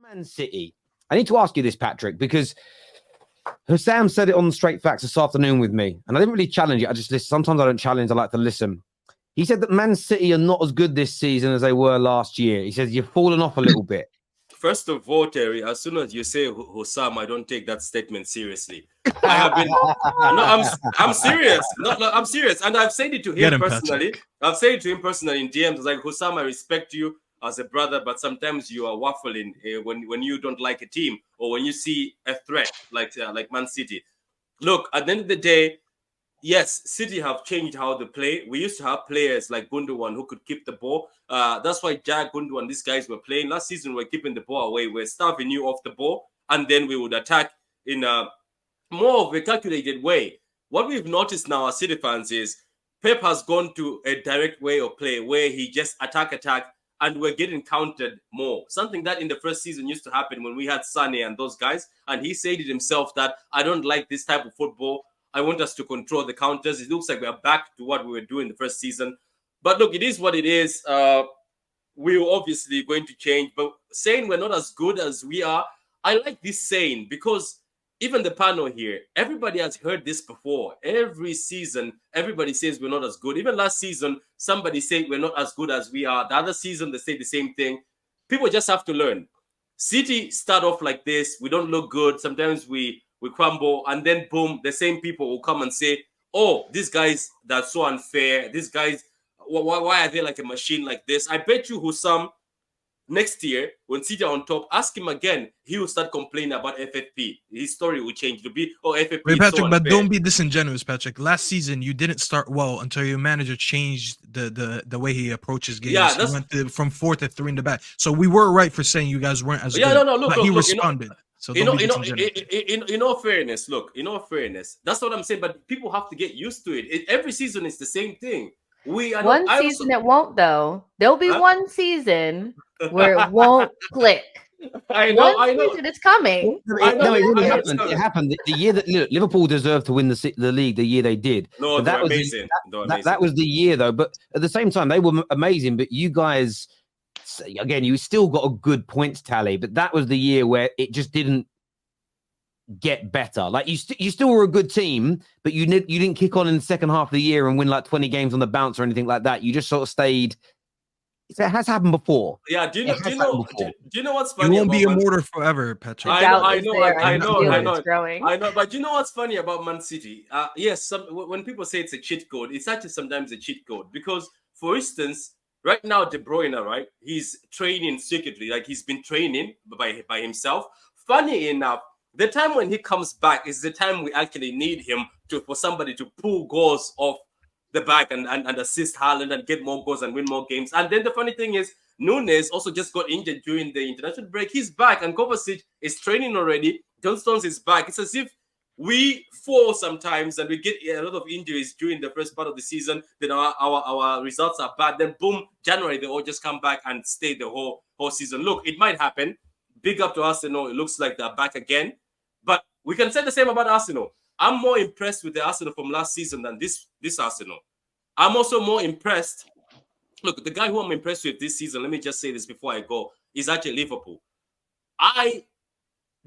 Man City. I need to ask you this, Patrick, because Sam said it on Straight Facts this afternoon with me, and I didn't really challenge it. I just listen. Sometimes I don't challenge. I like to listen. He said that Man City are not as good this season as they were last year. He says you've fallen off a little bit. First of all, Terry, as soon as you say Hussam, I don't take that statement seriously. I have been. No, I'm serious. No, I'm serious, and I've said it to him personally. I've said it to him personally in DMs. Like, Hussam, I respect you as a brother, but sometimes you are waffling when you don't like a team or when you see a threat like Man City. Look, at the end of the day, yes, City have changed how they play. We used to have players like Gundogan who could keep the ball. That's why Jack Gundogan, these guys were playing. Last season, we're keeping the ball away. We're starving you off the ball, and then we would attack in a more of a calculated way. What we've noticed now as City fans is Pep has gone to a direct way of play where he just attack, and we're getting countered more. Something that in the first season used to happen when we had Sané and those guys. And he said it himself that I don't like this type of football. I want us to control the counters. It looks like we're back to what we were doing the first season. But look, it is what it is. We're obviously going to change. But saying we're not as good as we are, I like this saying because even the panel here, everybody has heard this before. Every season, everybody says we're not as good. Even last season, somebody said we're not as good as we are. The other season, they say the same thing. People just have to learn. City start off like this. We don't look good. Sometimes we crumble. And then, boom, the same people will come and say, oh, these guys, that's so unfair. These guys, why are they like a machine like this? I bet you Hussam, next year, when City are on top, ask him again. He will start complaining about FFP. His story will change. It'll be, oh, FFP. Wait, Patrick, so but don't be disingenuous, Patrick. Last season, you didn't start well until your manager changed the way he approaches games. Yeah, he went from 4 to 3 in the back. So we were right for saying you guys weren't as good. Look, but he responded. So don't be disingenuous. In all fairness, that's what I'm saying. But people have to get used to it. Every season is the same thing. It won't though. There'll be one season where it won't click. I know. Season it's coming. It really happened. It happened the year that Liverpool deserved to win the league. The year they did. No, that was amazing. That was the year though. But at the same time, they were amazing. But you guys, again, you still got a good points tally. But that was the year where it just didn't get better. Like you still were a good team, but you didn't kick on in the second half of the year and win like 20 games on the bounce or anything like that. You just sort of stayed. It has happened before. Yeah. Do you know what's funny? You won't be immortal forever, Patrick. I know. Growing. But you know what's funny about Man City? Yes, when people say it's a cheat code, it's actually sometimes a cheat code because, for instance, right now De Bruyne, right? He's training secretly, like he's been training by himself. Funny enough, the time when he comes back is the time we actually need him for somebody to pull goals off the back and assist Haaland and get more goals and win more games. And then the funny thing is, Nunes also just got injured during the international break. He's back, and Kovacic is training already. John Stones is back. It's as if we fall sometimes and we get a lot of injuries during the first part of the season. Then our results are bad. Then boom, January they all just come back and stay the whole season. Look, it might happen. Big up to Arsenal. It looks like they're back again. But we can say the same about Arsenal. I'm more impressed with the Arsenal from last season than this Arsenal. I'm also more impressed. Look, the guy who I'm impressed with this season, let me just say this before I go, is actually Liverpool. I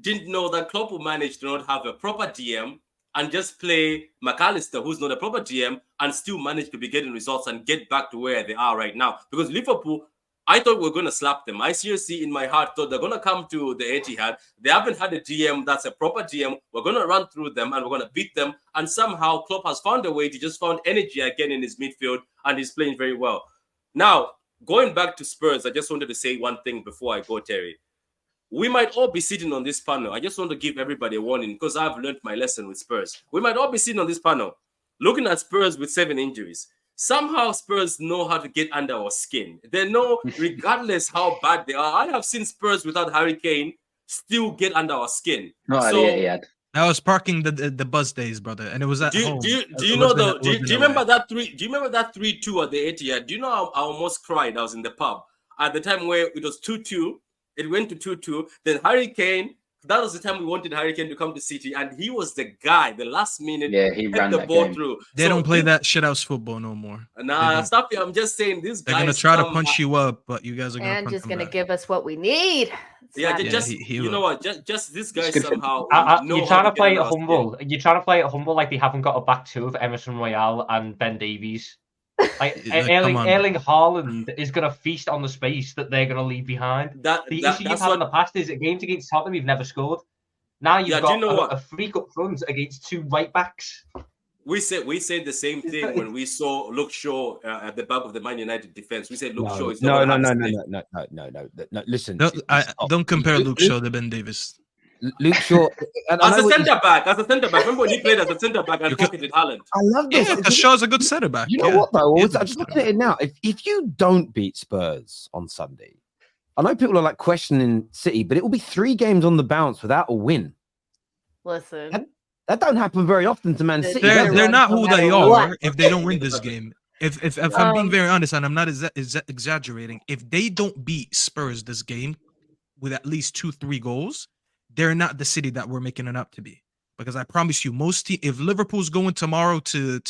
didn't know that Klopp will manage to not have a proper DM and just play McAllister, who's not a proper DM, and still manage to be getting results and get back to where they are right now. Because Liverpool, I thought we were going to slap them. I seriously, in my heart, thought they're going to come to the Etihad. They haven't had a DM that's a proper DM. We're going to run through them and we're going to beat them. And somehow Klopp has found a way to just found energy again in his midfield, and he's playing very well. Now, going back to Spurs, I just wanted to say one thing before I go, Terry. We might all be sitting on this panel. I just want to give everybody a warning because I've learned my lesson with Spurs. We might all be sitting on this panel looking at Spurs with 7 injuries. Somehow Spurs know how to get under our skin. They know, regardless how bad they are. I have seen Spurs without Harry Kane still get under our skin. I was parking the buzz days, brother, and it was at home. Do you remember that 3? Do you remember that 3-2 at the Etihad? Do you know how I almost cried? I was in the pub at the time where it was 2-2. It went to 2-2. Then Harry Kane That was the time we wanted Harry Kane to come to City, and he was the guy. The last minute, Yeah, he ran the that ball game. through. They don't play that shithouse football no more. Nah, stop it. I'm just saying these They're guys gonna try to punch you up, but you guys are gonna and punch just them gonna back. give us what we need. Yeah, Yeah, just he you will. know what? Just these guys good for- somehow know You're how trying to get play it under our humble. You're trying to play it humble like they haven't got a back two of Emerson Royale and Ben Davies. Like Come on, Erling Haaland is going to feast on the space that they're going to leave behind. That, The that issue you've that's had in what. the past is at games against Tottenham, you've never scored. Now you've Yeah, do you got know what? a freak up front against two right backs. We said the same thing when we saw Luke Shaw at the back of the Man United defense. We said Luke Shaw is No. not Listen, no, stop. don't compare Luke Shaw to Ben Davis. Luke Shaw As a centre back. Remember when he played as a centre back and pocketed Haaland? I love this. Yeah, because Shaw's a good centre back. You know what though? He I'm is a good just centre looking at it now. If you don't beat Spurs on Sunday, I know people are like questioning City, but it will be 3 games on the bounce without a win. Listen, That don't happen very often to Man City. They're does it? not who they are what. if they don't win this game. If I'm being very honest, and I'm not exaggerating, if they don't beat Spurs this game with at least 2-3 goals, they're not the City that we're making it up to be. Because I promise you, if Liverpool's going tomorrow to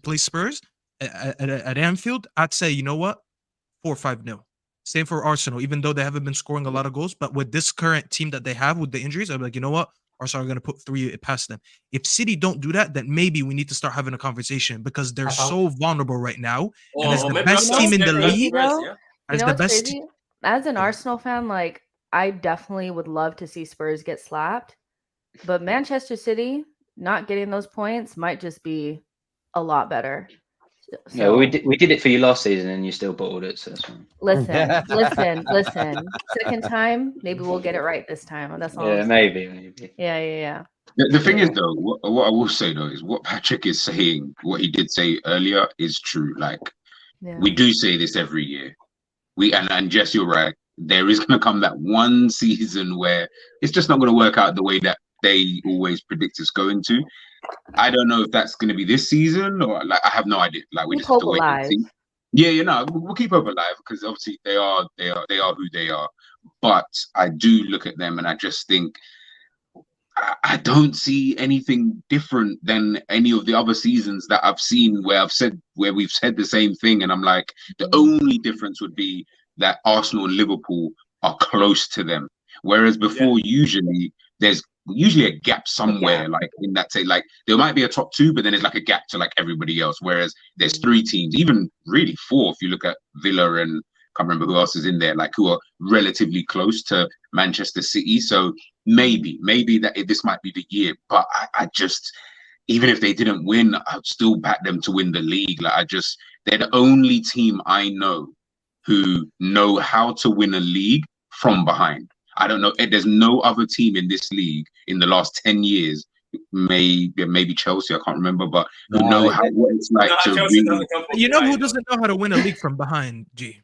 play Spurs at Anfield, I'd say, you know what, 4-5-0. Same for Arsenal, even though they haven't been scoring a lot of goals. But with this current team that they have with the injuries, I'm like, you know what, Arsenal are going to put 3 past them. If City don't do that, then maybe we need to start having a conversation because they're so vulnerable right now. And as the best team in the league, as the best team. As an Arsenal fan, like I definitely would love to see Spurs get slapped, but Manchester City not getting those points might just be a lot better. So, Yeah, we did it for you last season, and you still bottled it. So that's fine. listen. Second time, maybe we'll get it right this time. That's all. Yeah, maybe. Yeah. The thing is, though, what I will say though is what Patrick is saying, what he did say earlier, is true. Like we do say this every year. And Jess, you're right. There is going to come that one season where it's just not going to work out the way that they always predict it's going to. I don't know if that's going to be this season or like I have no idea. Like we just have to wait and see. Yeah, we'll keep hope alive because obviously they are who they are. But I do look at them and I just think I don't see anything different than any of the other seasons that I've seen where we've said the same thing. And I'm like, the only difference would be that Arsenal and Liverpool are close to them. Whereas before, usually there's usually a gap somewhere, like in that say, like there might be a top 2, but then there's like a gap to like everybody else. Whereas there's 3 teams, even really 4, if you look at Villa and can't remember who else is in there, like who are relatively close to Manchester City. So maybe this might be the year, but I just, even if they didn't win, I'd still back them to win the league. Like they're the only team I know who know how to win a league from behind. I don't know. There's no other team in this league in the last 10 years, maybe Chelsea, I can't remember, but who know what it's like to really. You know who doesn't know how to win a league from behind, G?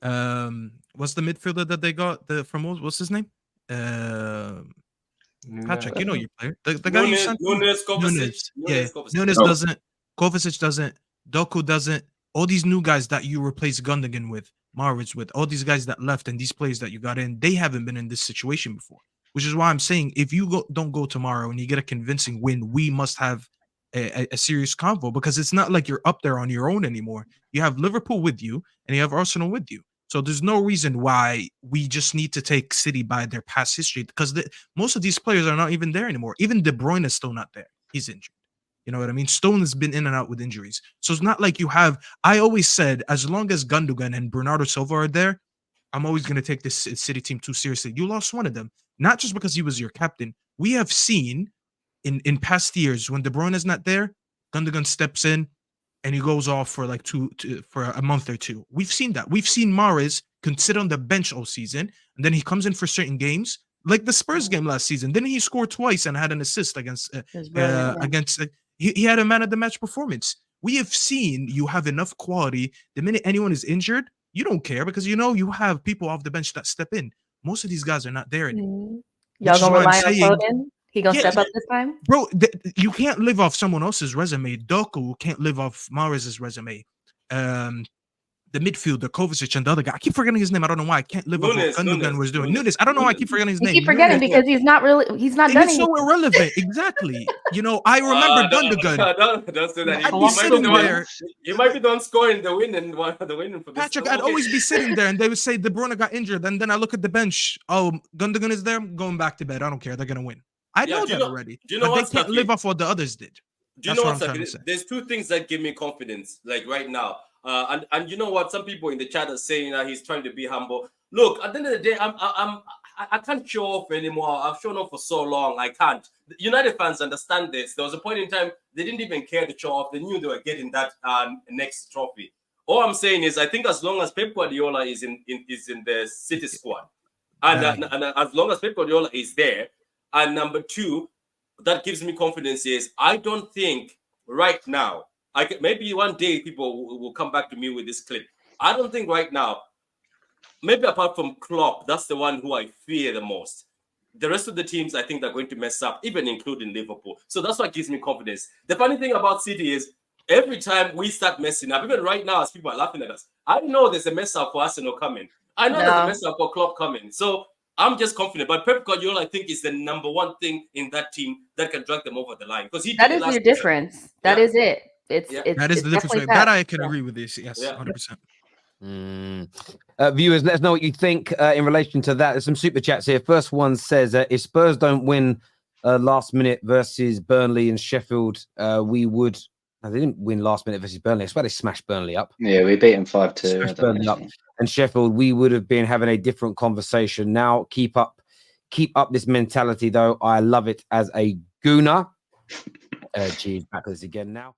What's the midfielder that they got from what's his name? Patrick, you know your player. The guy you sent. Nunes. Yeah, Nunes doesn't. Kovacic doesn't. Doku doesn't. All these new guys that you replaced Gundogan with, Mahrez with, all these guys that left and these players that you got in, they haven't been in this situation before. Which is why I'm saying if you don't go tomorrow and you get a convincing win, we must have a serious convo because it's not like you're up there on your own anymore. You have Liverpool with you and you have Arsenal with you. So there's no reason why we just need to take City by their past history because most of these players are not even there anymore. Even De Bruyne is still not there. He's injured. You know what I mean? Stone has been in and out with injuries. So it's not like you have, I always said, as long as Gundogan and Bernardo Silva are there, I'm always going to take this City team too seriously. You lost one of them, not just because he was your captain. We have seen in past years when De Bruyne is not there, Gundogan steps in and he goes off for like for a month or 2. We've seen that. We've seen Mahrez can sit on the bench all season, and then he comes in for certain games, like the Spurs game last season. Then he scored twice and had an assist against he had a man of the match performance. We have seen you have enough quality. The minute anyone is injured, you don't care because you know you have people off the bench that step in. Most of these guys are not there anymore. Y'all gonna rely on Foden? He gonna step up this time? Bro, you can't live off someone else's resume. Doku can't live off Mahrez's resume. the midfielder, Kovacic, and the other guy. I keep forgetting his name. I don't know why. I can't live off what Gundogan was doing. Nunes. I don't know why I keep forgetting his name. You keep forgetting because he's not done He's anything. so irrelevant. Exactly. You know, I remember Gundogan. Don't say that. I'd be sitting there. You might be the one scoring the winning for this. Patrick, I'd always be sitting there and they would say De Bruyne got injured. And then I look at the bench. Oh, Gundogan is there. I'm going back to bed. I don't care. They're going to win. I know that already. But they can't live off what the others did. Do you know what? There's two things that give me confidence, like right now. And you know what? Some people in the chat are saying that he's trying to be humble. Look, at the end of the day, I can't show off anymore. I've shown off for so long. I can't. The United fans understand this. There was a point in time they didn't even care to show off. They knew they were getting that next trophy. All I'm saying is, I think as long as Pep Guardiola is in the City squad, and as long as Pep Guardiola is there, and number two, that gives me confidence is I don't think right now, maybe one day people will come back to me with this clip. I don't think right now, maybe apart from Klopp, that's the one who I fear the most. The rest of the teams, I think they're going to mess up, even including Liverpool. So that's what gives me confidence. The funny thing about City is every time we start messing up, even right now as people are laughing at us, I know there's a mess up for Arsenal coming. I know there's a mess up for Klopp coming. So I'm just confident. But Pep Guardiola, I think, is the number one thing in that team that can drag them over the line. Because that is your difference. That is it. That is the difference. That I can agree with this. Yes, 100%. Viewers, let us know what you think in relation to that. There's some super chats here. First one says, if Spurs don't win last minute versus Burnley and Sheffield, we would. No, they didn't win last minute versus Burnley. I swear they smashed Burnley up. Yeah, we beat them 5-2. Smashed Burnley up. And Sheffield, we would have been having a different conversation. Now, keep up this mentality, though. I love it as a gooner. Geez, back to this again now.